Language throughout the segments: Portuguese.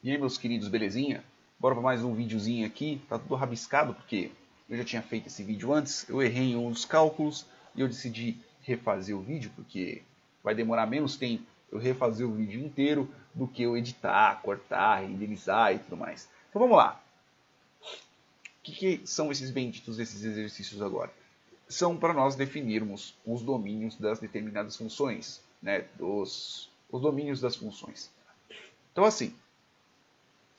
E aí, meus queridos, belezinha? Bora para mais um videozinho aqui. Tá tudo rabiscado porque eu já tinha feito esse vídeo antes. Eu errei em um dos cálculos e eu decidi refazer o vídeo porque vai demorar menos tempo eu refazer o vídeo inteiro do que eu editar, cortar, renderizar e tudo mais. Então vamos lá. O que são esses benditos esses exercícios agora? São para nós definirmos os domínios das determinadas funções, né? Os domínios das funções. Então assim,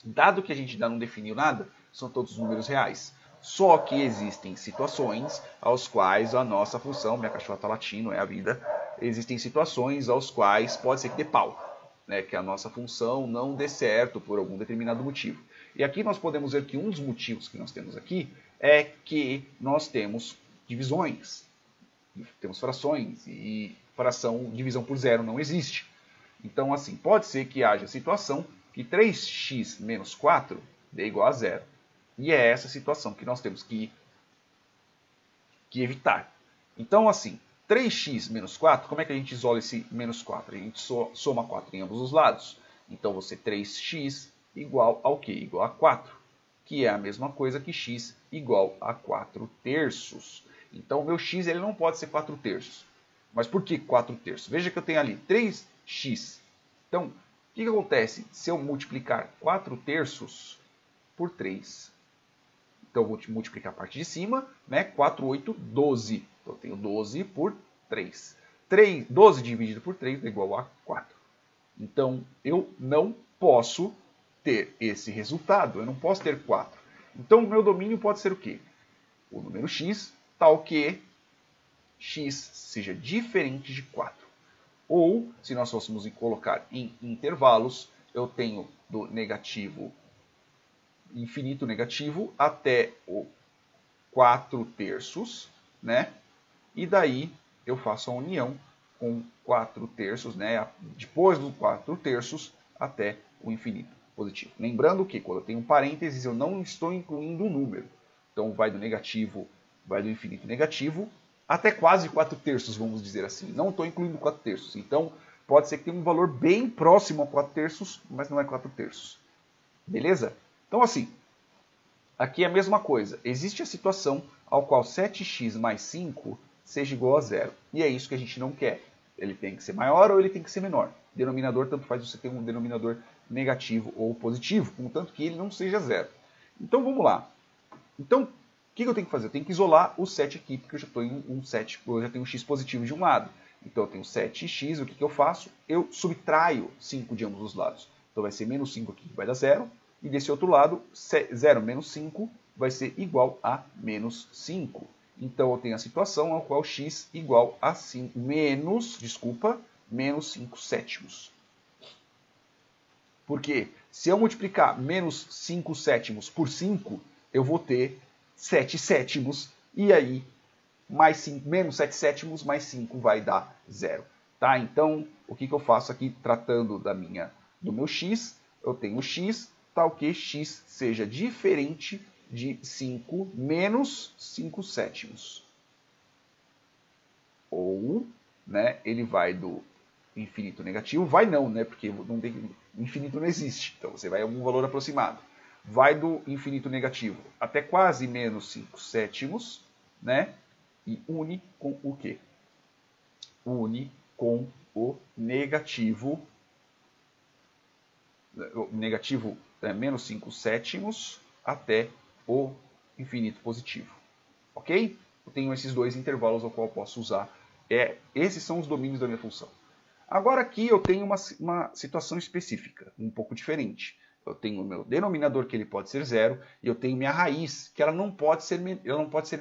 dado que a gente ainda não definiu nada, são todos números reais. Só que existem situações aos quais a nossa função, minha cachorra está latindo, é a vida, existem situações aos quais pode ser que dê pau, né, que a nossa função não dê certo por algum determinado motivo. E aqui nós podemos ver que um dos motivos que nós temos aqui é que nós temos divisões, temos frações, e fração, divisão por zero não existe. Então, assim, pode ser que haja situação que 3x menos 4 dê igual a zero. E é essa situação que nós temos que evitar. Então, assim, 3x menos 4, como é que a gente isola esse menos 4? A gente soma 4 em ambos os lados. Então, você 3x igual ao quê? Igual a 4, que é a mesma coisa que x igual a 4 terços. Então, o meu x ele não pode ser 4 terços. Mas por que 4 terços? Veja que eu tenho ali 3x. Então, o que acontece se eu multiplicar 4 terços por 3? Então, eu vou multiplicar a parte de cima, né? 4, 8, 12. Então, eu tenho 12 por 3. 12 dividido por 3 é igual a 4. Então, eu não posso ter esse resultado. Eu não posso ter 4. Então, o meu domínio pode ser o quê? O número x, tal que x seja diferente de 4. Ou, se nós fôssemos colocar em intervalos, eu tenho do negativo, infinito negativo, até o 4 terços, né? E daí eu faço a união com 4 terços, né? Depois dos 4 terços até o infinito positivo. Lembrando que quando eu tenho um parênteses, eu não estou incluindo o número. Então vai do negativo, vai do infinito negativo, até quase 4 terços, vamos dizer assim. Não estou incluindo 4 terços. Então pode ser que tenha um valor bem próximo a 4 terços, mas não é 4 terços. Beleza? Então assim, aqui é a mesma coisa. Existe a situação ao qual 7x mais 5 seja igual a zero. E é isso que a gente não quer. Ele tem que ser maior ou ele tem que ser menor. Denominador, tanto faz você ter um denominador negativo ou positivo, contanto que ele não seja zero. Então vamos lá. Então, o que eu tenho que fazer? Eu tenho que isolar o 7 aqui, porque eu já estou em um 7, eu já tenho um x positivo de um lado. Então eu tenho 7x, o que eu faço? Eu subtraio 5 de ambos os lados. Então vai ser menos 5 aqui, que vai dar zero. E desse outro lado, 0 menos 5 vai ser igual a menos 5. Então eu tenho a situação ao qual x igual a 5, menos 5 sétimos. Porque se eu multiplicar menos 5 sétimos por 5, eu vou ter 7 sétimos. E aí, mais 5, menos 7 sétimos mais 5 vai dar 0. Tá? Então, o que eu faço aqui, tratando do meu x, eu tenho x, tal que x seja diferente de 5 menos 5 sétimos. Ou, né, ele vai do infinito negativo, vai não, né, porque não tem, infinito não existe, então você vai a algum valor aproximado. Vai do infinito negativo até quase menos 5 sétimos, né, e une com o quê? Une com o negativo, menos 5 sétimos até o infinito positivo. Ok? Eu tenho esses dois intervalos ao qual eu posso usar. Esses são os domínios da minha função. Agora aqui eu tenho uma situação específica, um pouco diferente. Eu tenho o meu denominador, que ele pode ser zero, e eu tenho minha raiz, que ela não pode ser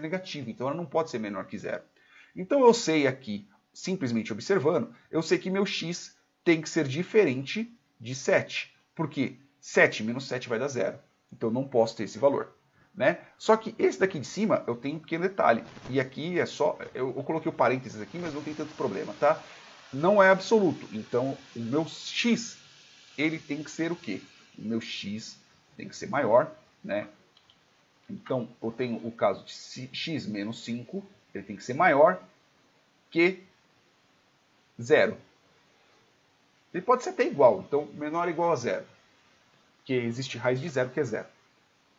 negativa, então ela não pode ser menor que zero. Então eu sei aqui, simplesmente observando, eu sei que meu x tem que ser diferente de 7. Porque 7 menos 7 vai dar zero. Então eu não posso ter esse valor. Né? Só que esse daqui de cima eu tenho um pequeno detalhe. E aqui é só. Eu coloquei o parênteses aqui, mas não tem tanto problema, tá? Não é absoluto. Então o meu x ele tem que ser o quê? O meu x tem que ser maior, né? Então eu tenho o caso de x menos 5, ele tem que ser maior que 0. Ele pode ser até igual, então menor ou igual a 0. que existe raiz de zero, que é zero.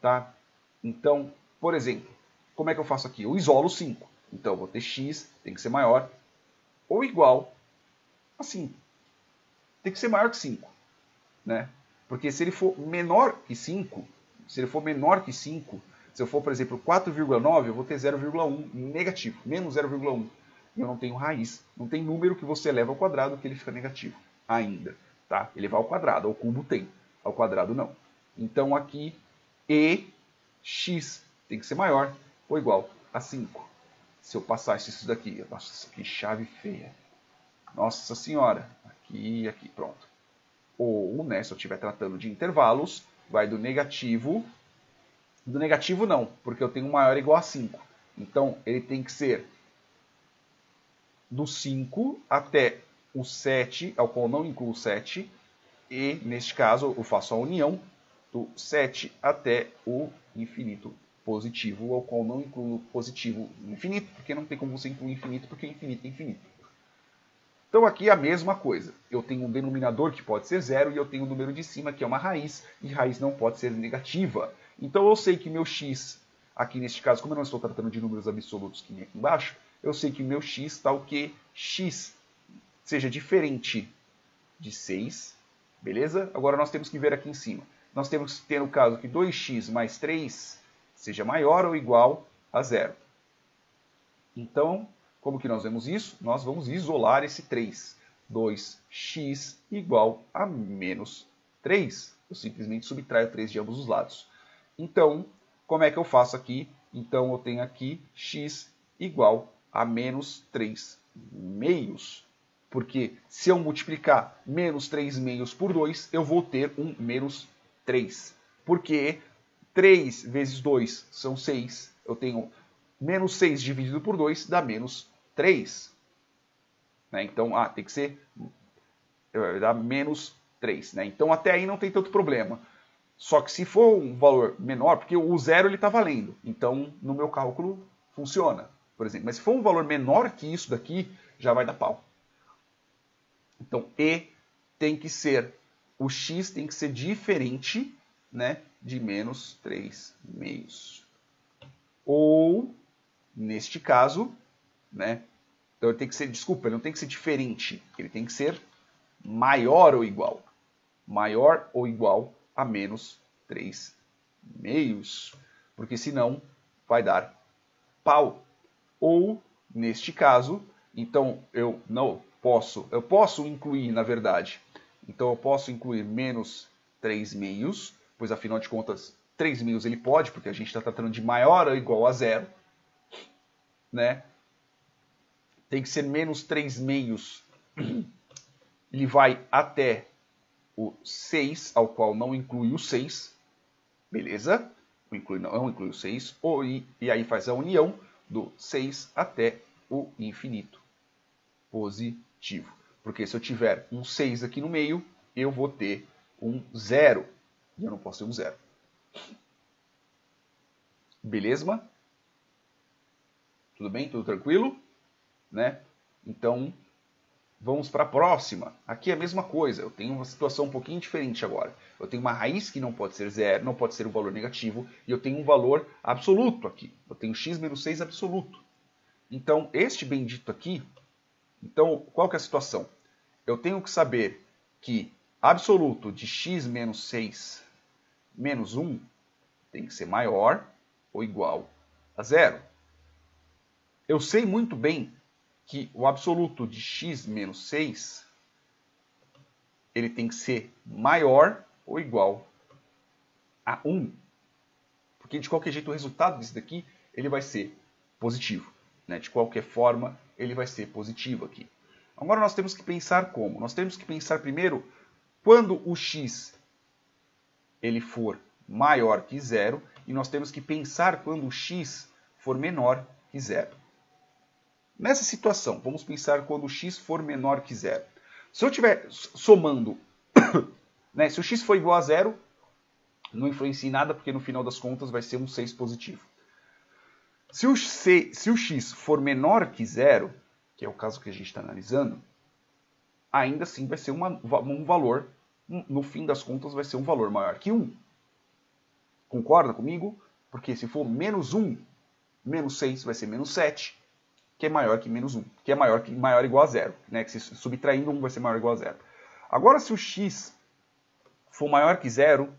Tá? Então, por exemplo, como é que eu faço aqui? Eu isolo 5. Então, eu vou ter x, tem que ser maior ou igual a 5. Tem que ser maior que 5. Né? Porque se ele for menor que 5, se eu for, por exemplo, 4,9, eu vou ter 0,1 negativo, menos 0,1. E eu não tenho raiz, não tem número que você eleva ao quadrado que ele fica negativo ainda. Tá? Elevar ao quadrado, ao cubo tem, ao quadrado não. Então aqui, x tem que ser maior ou igual a 5. Se eu passasse isso daqui, nossa, que chave feia. Nossa senhora, aqui, pronto. Ou, né, se eu estiver tratando de intervalos, vai do negativo não, porque eu tenho maior ou igual a 5. Então, ele tem que ser do 5 até o 7, ao qual não incluo o 7, e, neste caso, eu faço a união do 7 até o infinito positivo, ao qual não incluo positivo infinito, porque não tem como você incluir infinito, porque infinito é infinito. Então aqui é a mesma coisa. Eu tenho um denominador que pode ser zero e eu tenho o número de cima que é uma raiz, e raiz não pode ser negativa. Então eu sei que meu x, aqui neste caso, como eu não estou tratando de números absolutos que nem aqui embaixo, eu sei que meu x está o que? X seja diferente de 6, beleza? Agora nós temos que ver aqui em cima. Nós temos que ter o caso que 2x mais 3 seja maior ou igual a zero. Então, como que nós vemos isso? Nós vamos isolar esse 3. 2x igual a menos 3. Eu simplesmente subtraio 3 de ambos os lados. Então, como é que eu faço aqui? Então, eu tenho aqui x igual a menos 3 meios. Porque se eu multiplicar menos 3 meios por 2, eu vou ter um menos 3. Porque 3 vezes 2 são 6. Eu tenho menos 6 dividido por 2 dá menos 3. Né? Então, tem que ser dá menos 3. Né? Então, até aí não tem tanto problema. Só que se for um valor menor, porque o zero está valendo. Então, no meu cálculo, funciona, por exemplo. Mas se for um valor menor que isso daqui, já vai dar pau. Então, tem que ser, o x tem que ser diferente, né, de menos 3 meios. Ou, neste caso, né, então ele tem que ser, desculpa, ele não tem que ser diferente, ele tem que ser maior ou igual. Maior ou igual a menos 3 meios, porque senão vai dar pau. Ou, neste caso, então eu posso incluir, na verdade, então eu posso incluir menos 3 meios, pois afinal de contas, 3 meios ele pode, porque a gente está tratando de maior ou igual a zero, né? Tem que ser menos 3 meios, ele vai até o 6, ao qual não inclui o 6, beleza? Não inclui o 6, e aí faz a união do 6 até o infinito positivo. Porque se eu tiver um 6 aqui no meio, eu vou ter um 0. E eu não posso ter um 0. Beleza? Tudo bem? Tudo tranquilo? Né? Então, vamos para a próxima. Aqui é a mesma coisa. Eu tenho uma situação um pouquinho diferente agora. Eu tenho uma raiz que não pode ser zero, não pode ser um valor negativo, e eu tenho um valor absoluto aqui. Eu tenho x menos 6 absoluto. Então, este bendito aqui, então, qual que é a situação? Eu tenho que saber que absoluto de x menos 6 menos 1 tem que ser maior ou igual a zero. Eu sei muito bem que o absoluto de x menos 6 ele tem que ser maior ou igual a 1. Porque de qualquer jeito o resultado disso daqui ele vai ser positivo. Né? De qualquer forma ele vai ser positivo aqui. Agora nós temos que pensar como? Nós temos que pensar primeiro quando o x ele for maior que zero, e nós temos que pensar quando o x for menor que zero. Nessa situação, vamos pensar quando o x for menor que zero. Se eu estiver somando, né, se o x for igual a zero, não influencia em nada, porque no final das contas vai ser um 6 positivo. Se o x for menor que zero, que é o caso que a gente está analisando, ainda assim vai ser um valor no fim das contas vai ser um valor maior que 1. Concorda comigo? Porque se for menos 1, menos 6 vai ser menos 7, que é maior que menos 1, que é maior ou igual a 0. Né? Que se subtraindo 1 vai ser maior ou igual a 0. Agora, se o x for maior que 0,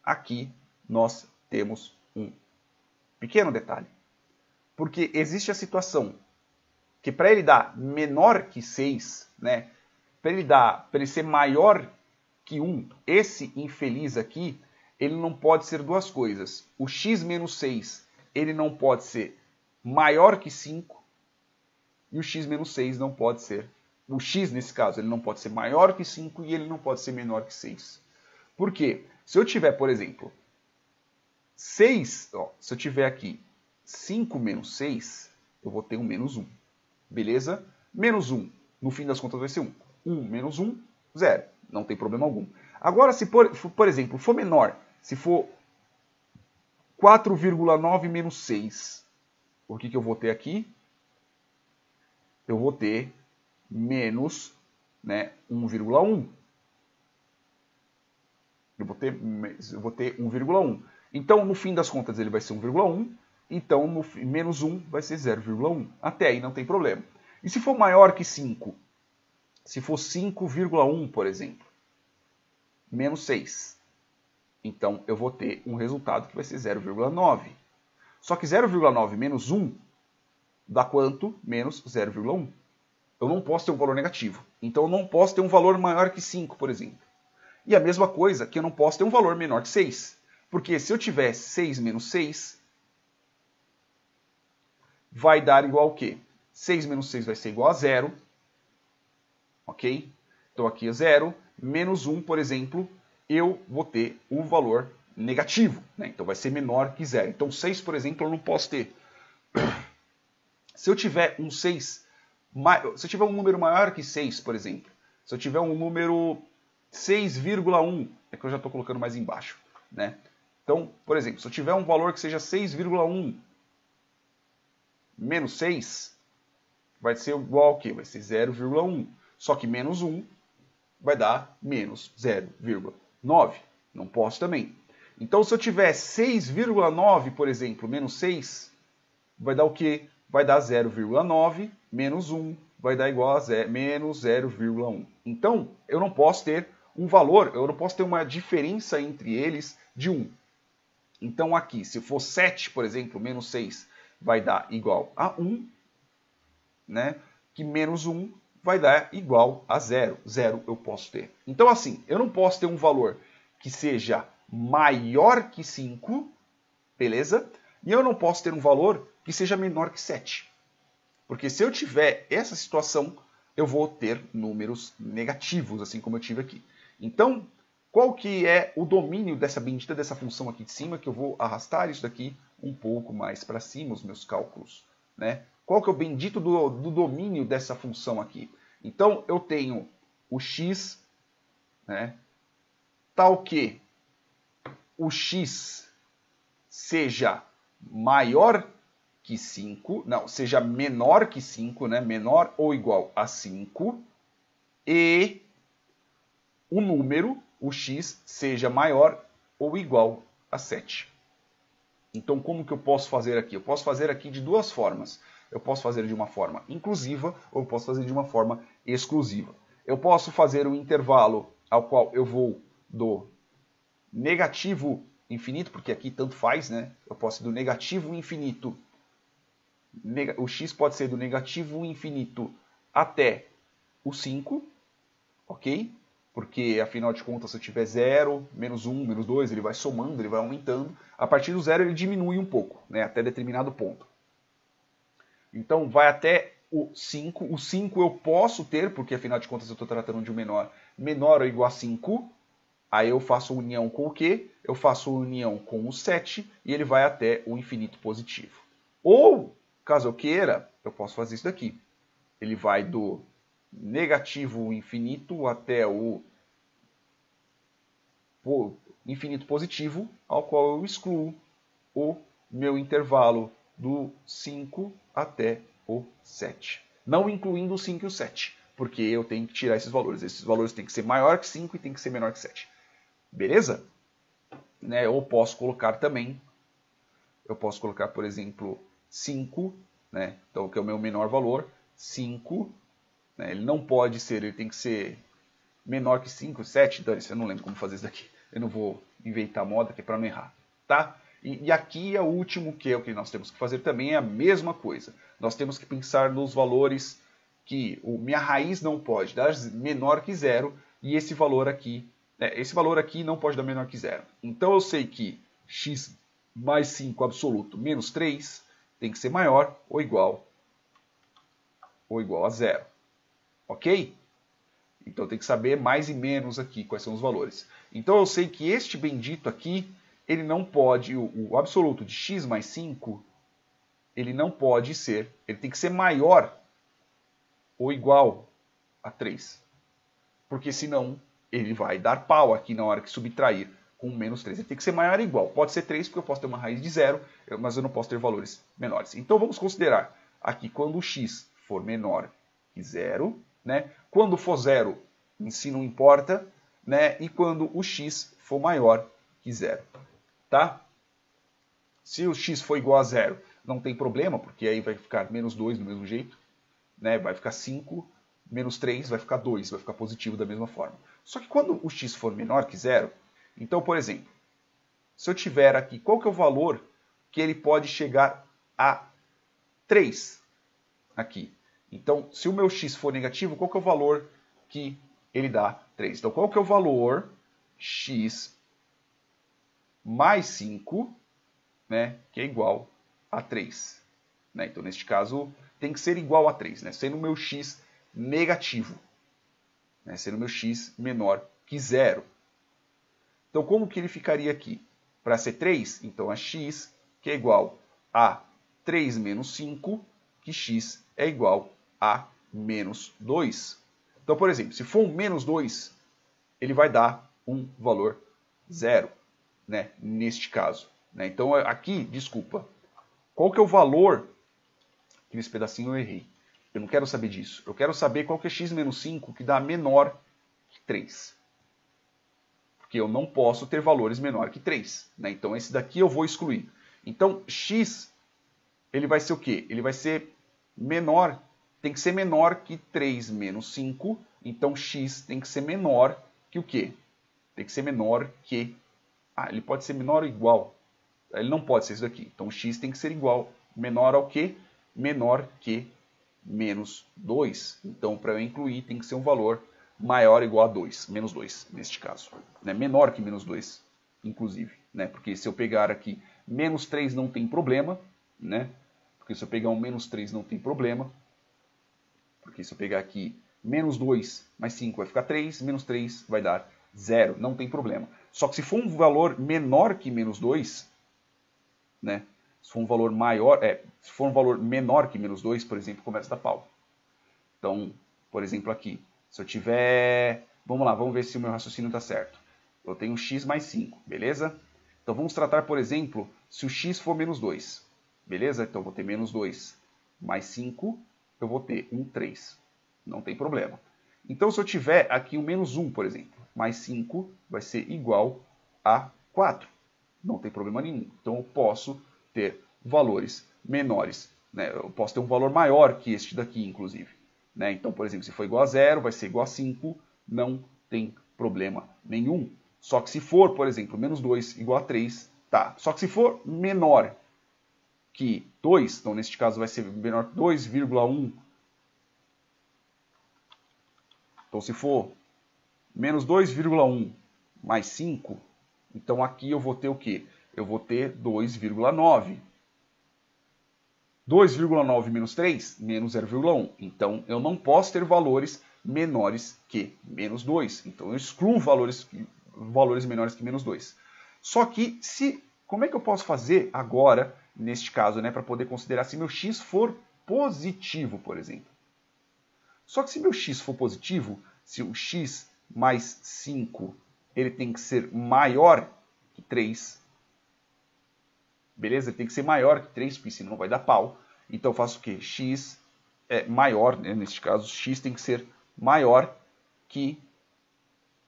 aqui nós temos um pequeno detalhe. Porque existe a situação que para ele dar menor que 6, né, para ele ser maior que 1, esse infeliz aqui, ele não pode ser duas coisas. O x menos 6, ele não pode ser maior que 5, e o x menos 6 não pode ser. O x, nesse caso, ele não pode ser maior que 5 e ele não pode ser menor que 6. Por quê? Se eu tiver, por exemplo, 6, ó, se eu tiver aqui 5 menos 6, eu vou ter um menos 1. Beleza? Menos 1, no fim das contas vai ser 1. 1 menos 1, 0. Não tem problema algum. Agora, se por exemplo, for menor, se for 4,9 menos 6, o que eu vou ter aqui? Eu vou ter menos, né, 1,1. Eu vou ter 1,1. Então, no fim das contas, ele vai ser 1,1. Então, menos 1 vai ser 0,1. Até aí não tem problema. E se for maior que 5? Se for 5,1, por exemplo, menos 6. Então, eu vou ter um resultado que vai ser 0,9. Só que 0,9 menos 1 dá quanto? Menos 0,1. Eu não posso ter um valor negativo. Então, eu não posso ter um valor maior que 5, por exemplo. E a mesma coisa que eu não posso ter um valor menor que 6. Porque se eu tiver 6 menos 6, vai dar igual ao quê? 6 menos 6 vai ser igual a 0. Ok? Então aqui é 0. Menos 1, por exemplo, eu vou ter um valor negativo. Né? Então vai ser menor que 0. Então 6, por exemplo, eu não posso ter. Se eu tiver um 6, se eu tiver um número maior que 6, por exemplo, se eu tiver um número 6,1, é que eu já estou colocando mais embaixo, né? Então, por exemplo, se eu tiver um valor que seja 6,1 menos 6, vai ser igual ao quê? Vai ser 0,1. Só que menos 1 vai dar menos 0,9. Não posso também. Então, se eu tiver 6,9, por exemplo, menos 6, vai dar o quê? Vai dar 0,9 menos 1, vai dar igual a menos 0,1. Então, eu não posso ter um valor, eu não posso ter uma diferença entre eles de 1. Então aqui, se for 7, por exemplo, menos 6 vai dar igual a 1, né? Que menos 1 vai dar igual a 0. 0 eu posso ter. Então assim, eu não posso ter um valor que seja maior que 5, beleza? E eu não posso ter um valor que seja menor que 7. Porque se eu tiver essa situação, eu vou ter números negativos, assim como eu tive aqui. Então, qual que é o domínio dessa bendita dessa função aqui de cima, que eu vou arrastar isso daqui um pouco mais para cima, os meus cálculos, né? Qual que é o bendito do domínio dessa função aqui? Então, eu tenho o x, né, tal que o x seja maior que 5, não, seja menor que 5, né, menor ou igual a 5, e o número, o x, seja maior ou igual a 7. Então, como que eu posso fazer aqui? Eu posso fazer aqui de duas formas. Eu posso fazer de uma forma inclusiva ou eu posso fazer de uma forma exclusiva. Eu posso fazer um intervalo ao qual eu vou do negativo infinito, porque aqui tanto faz, né? Eu posso ir do negativo infinito. O x pode ser do negativo infinito até o 5, ok? Porque, afinal de contas, se eu tiver 0, menos 1, menos 2, ele vai somando, ele vai aumentando. A partir do 0 ele diminui um pouco, né, até determinado ponto. Então, vai até o 5. O 5 eu posso ter, porque, afinal de contas, eu estou tratando de um menor. Menor ou igual a 5. Aí eu faço união com o quê? Eu faço união com o 7 e ele vai até o infinito positivo. Ou, caso eu queira, eu posso fazer isso daqui. Ele vai do negativo infinito até o infinito positivo, ao qual eu excluo o meu intervalo do 5 até o 7. Não incluindo o 5 e o 7, porque eu tenho que tirar esses valores. Esses valores têm que ser maior que 5 e tem que ser menor que 7. Beleza? Né? Eu posso colocar também, por exemplo, 5, né? Então, que é o meu menor valor, 5, né? Ele não pode ser, ele tem que ser menor que 5, 7, dane-se, eu não lembro como fazer isso daqui. Eu não vou inventar moda que é para não errar, tá? E aqui é o último, que é o que nós temos que fazer também, é a mesma coisa. Nós temos que pensar nos valores que minha raiz não pode dar menor que 0, e esse valor aqui não pode dar menor que 0. Então eu sei que x mais 5 absoluto menos 3 tem que ser maior ou igual a 0. Ok? Então tem que saber mais e menos aqui quais são os valores. Então eu sei que este bendito aqui, ele não pode, o absoluto de x mais 5, ele não pode ser, ele tem que ser maior ou igual a 3. Porque senão ele vai dar pau aqui na hora que subtrair com menos 3. Ele tem que ser maior ou igual. Pode ser 3 porque eu posso ter uma raiz de 0, mas eu não posso ter valores menores. Então vamos considerar aqui quando o x for menor que 0, né? Quando for 0, em si não importa, né? E quando o x for maior que 0, tá? Se o x for igual a 0, não tem problema, porque aí vai ficar menos 2 do mesmo jeito, né? Vai ficar 5, menos 3 vai ficar 2, vai ficar positivo da mesma forma. Só que quando o x for menor que 0, então, por exemplo, se eu tiver aqui, qual que é o valor que ele pode chegar a 3 aqui? Então, se o meu x for negativo, qual que é o valor que ele dá 3? Então, qual que é o valor x mais 5, né, que é igual a 3? Né? Então, neste caso, tem que ser igual a 3, né, sendo o meu x negativo, né, sendo o meu x menor que 0. Então, como que ele ficaria aqui? Para ser 3, então é x, que é igual a 3 menos 5, que x é igual a menos 2. Então, por exemplo, se for um menos 2, ele vai dar um valor 0, né, neste caso. Né? Então, aqui, desculpa, qual que é o valor? Aqui nesse pedacinho eu errei. Eu não quero saber disso. Eu quero saber qual que é x menos 5 que dá menor que 3. Porque eu não posso ter valores menor que 3. Né? Então, esse daqui eu vou excluir. Então, x, ele vai ser o quê? Ele vai ser menor, tem que ser menor que 3 menos 5. Então, x tem que ser menor que o quê? Tem que ser menor que... ele pode ser menor ou igual. Ele não pode ser isso daqui. Então, x tem que ser igual, menor ao quê? Menor que menos 2. Então, para eu incluir, tem que ser um valor maior ou igual a 2, menos 2, neste caso. Né? Menor que menos 2, inclusive. Né? Porque se eu pegar aqui menos 3 não tem problema. Né? Porque se eu pegar um menos 3 não tem problema. Porque se eu pegar aqui menos 2 mais 5 vai ficar 3, menos 3 vai dar 0, não tem problema. Só que se for um valor menor que menos 2, né? Se for um valor maior, se for um valor menor que menos 2, por exemplo, começa a dar pau. Então, por exemplo aqui, se eu tiver... Vamos lá, vamos ver se o meu raciocínio está certo. Eu tenho x mais 5, beleza? Então vamos tratar, por exemplo, se o x for menos 2. Beleza? Então eu vou ter menos 2 mais 5, eu vou ter 3. Não tem problema. Então se eu tiver aqui um menos 1, por exemplo, mais 5 vai ser igual a 4. Não tem problema nenhum. Então eu posso ter valores menores. Né? Eu posso ter um valor maior que este daqui, inclusive. Né? Então, por exemplo, se for igual a 0, vai ser igual a 5. Não tem problema nenhum. Só que se for, por exemplo, menos 2 igual a 3, tá. Só que se for menor que 2, então neste caso vai ser menor que 2,1. Então se for menos 2,1 mais 5, então aqui eu vou ter o quê? Eu vou ter 2,9. 2,9 menos 3, menos 0,1. Então eu não posso ter valores menores que menos 2. Então eu excluo valores menores que menos 2. Só que, como é que eu posso fazer agora, neste caso, né, para poder considerar se meu x for positivo, por exemplo? Só que se meu x for positivo, se o x mais 5 ele tem que ser maior que 3, beleza? Ele tem que ser maior que 3, porque senão vai dar pau. Então eu faço o quê? X é maior, né? Neste caso, x tem que ser maior que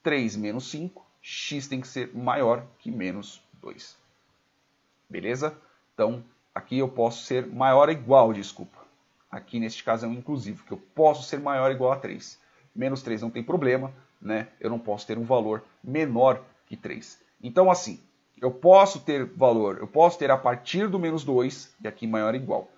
3 menos 5, x tem que ser maior que menos 2. Beleza? Então, aqui eu posso ser maior ou igual, desculpa. Aqui neste caso é um inclusivo, que eu posso ser maior ou igual a 3. Menos 3 não tem problema, né? Eu não posso ter um valor menor que 3. Então, assim, eu posso ter valor, eu posso ter a partir do menos 2, e aqui maior ou igual.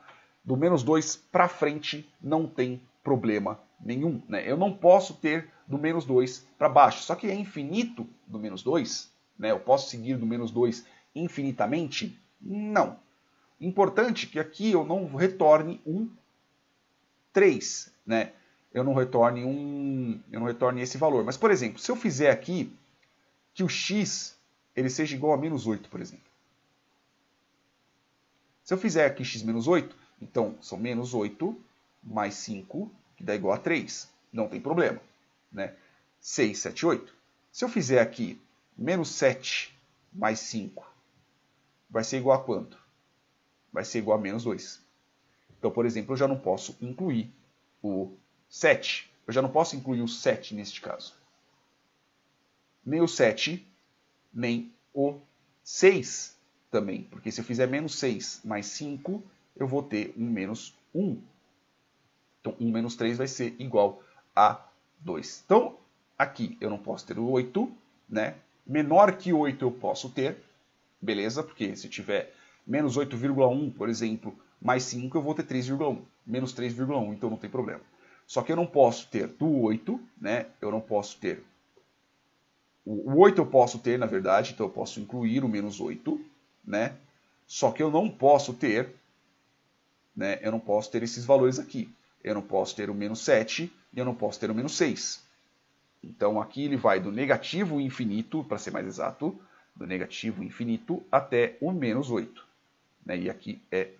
Do menos 2 para frente não tem problema nenhum, né? Eu não posso ter do menos 2 para baixo, só que é infinito do menos 2, né? Eu posso seguir do menos 2 infinitamente? Não. Importante que aqui eu não retorne um 3, né? Eu não retorne esse valor. Mas, por exemplo, se eu fizer aqui que o x ele seja igual a menos 8, por exemplo. Se eu fizer aqui x menos 8, então são menos 8 mais 5, que dá igual a 3. Não tem problema, né? 6, 7, 8. Se eu fizer aqui menos 7 mais 5, vai ser igual a quanto? Vai ser igual a menos 2. Então, por exemplo, eu já não posso incluir o 7. Eu já não posso incluir o 7 neste caso. Nem o 7, nem o 6 também. Porque se eu fizer menos 6 mais 5, eu vou ter um menos 1. Então, 1 menos 3 vai ser igual a 2. Então, aqui eu não posso ter o 8, né? Menor que 8 eu posso ter, beleza? Porque se eu tiver menos 8,1, por exemplo, mais 5, eu vou ter 3,1. Menos 3,1, então não tem problema. Só que eu não posso ter do 8, né? Eu não posso ter... O 8 eu posso ter, na verdade, então eu posso incluir o menos 8, né? Só que eu não posso ter, né? Eu não posso ter esses valores aqui. Eu não posso ter o menos 7 e eu não posso ter o menos 6. Então aqui ele vai do negativo infinito, para ser mais exato, do negativo infinito até o menos 8. Né? E aqui é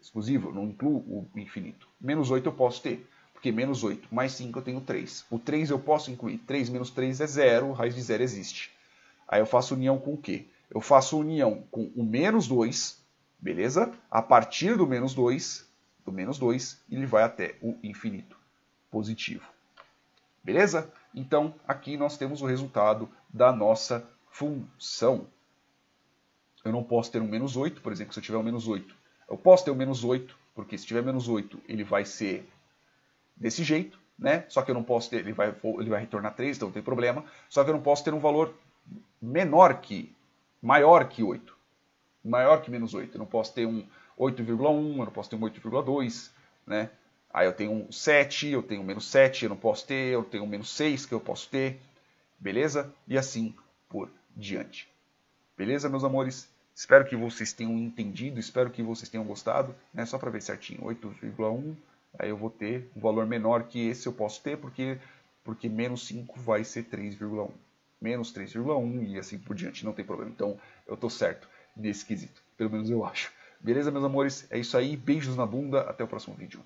exclusivo, não incluo o infinito. Menos 8 eu posso ter, porque menos 8 mais 5 eu tenho 3. O 3 eu posso incluir. 3 menos 3 é 0, raiz de 0 existe. Aí eu faço união com o quê? Eu faço união com o menos 2, beleza? A partir do menos 2, ele vai até o infinito positivo. Beleza? Então, aqui nós temos o resultado da nossa função. Eu não posso ter um menos 8, por exemplo, se eu tiver um menos 8. Eu posso ter um menos 8, porque se tiver menos 8, ele vai ser desse jeito, né? Só que eu não posso ter, ele vai retornar 3, então não tem problema. Só que eu não posso ter um valor maior que 8. Maior que menos 8. Eu não posso ter um 8,1, eu não posso ter um 8,2, né? Aí eu tenho um 7, eu tenho um menos 7, eu não posso ter, eu tenho um menos 6 que eu posso ter, beleza? E assim por diante. Beleza, meus amores? Espero que vocês tenham entendido, espero que vocês tenham gostado, né? Só para ver certinho, 8,1, aí eu vou ter um valor menor que esse eu posso ter, porque menos 5 vai ser 3,1. Menos 3,1 e assim por diante, não tem problema. Então, eu estou certo nesse quesito, pelo menos eu acho. Beleza, meus amores? É isso aí, beijos na bunda, até o próximo vídeo.